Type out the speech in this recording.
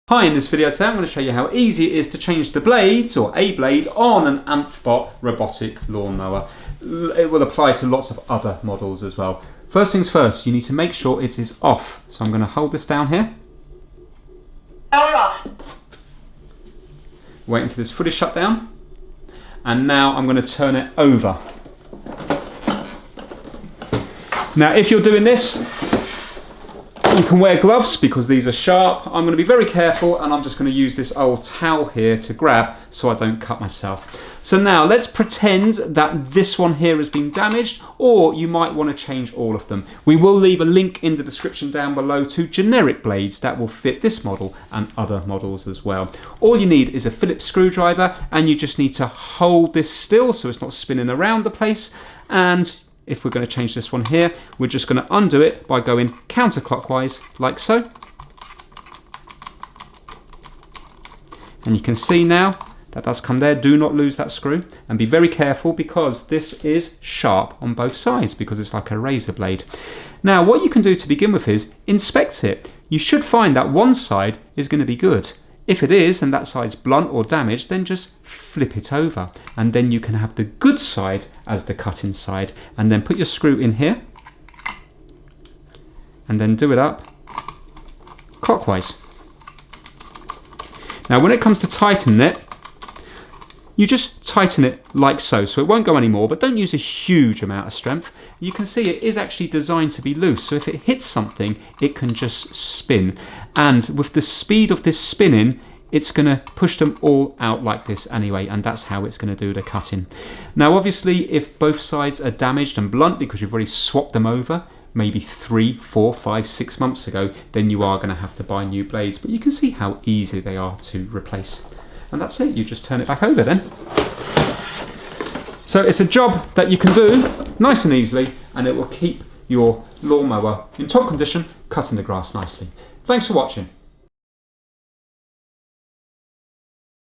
Hi, in this video today I'm going to show you how easy it is to change the blades or a blade on an Anthbot robotic lawnmower. It will apply to lots of other models as well. First things first, you need to make sure it is off. So I'm going to hold this down here. Power off. Wait until this foot is shut down. And now I'm going to turn it over. Now if you're doing this, you can wear gloves because these are sharp. I'm going to be very careful and I'm just going to use this old towel here to grab so I don't cut myself. So now let's pretend that this one here has been damaged, or you might want to change all of them. We will leave a link in the description down below to generic blades that will fit this model and other models as well. All you need is a Phillips screwdriver and you just need to hold this still so it's not spinning around the place. And if we're going to change this one here, we're just going to undo it by going counterclockwise like so. And you can see now that that's come there. Do not lose that screw and be very careful because this is sharp on both sides because it's like a razor blade. Now what you can do to begin with is inspect it. You should find that one side is going to be good. If it is and that side's blunt or damaged, then just flip it over and then you can have the good side as the cutting side, and then put your screw in here and then do it up clockwise. Now when it comes to tightening it, you just tighten it like so, so it won't go anymore, but don't use a huge amount of strength. You can see it is actually designed to be loose, so if it hits something, it can just spin. And with the speed of this spinning, it's going to push them all out like this anyway, and that's how it's going to do the cutting. Now obviously, if both sides are damaged and blunt because you've already swapped them over, maybe 3, 4, 5, 6 months ago, then you are going to have to buy new blades, but you can see how easy they are to replace. And that's it, you just turn it back over then. So it's a job that you can do nice and easily, and it will keep your lawnmower in top condition, cutting the grass nicely. Thanks for watching.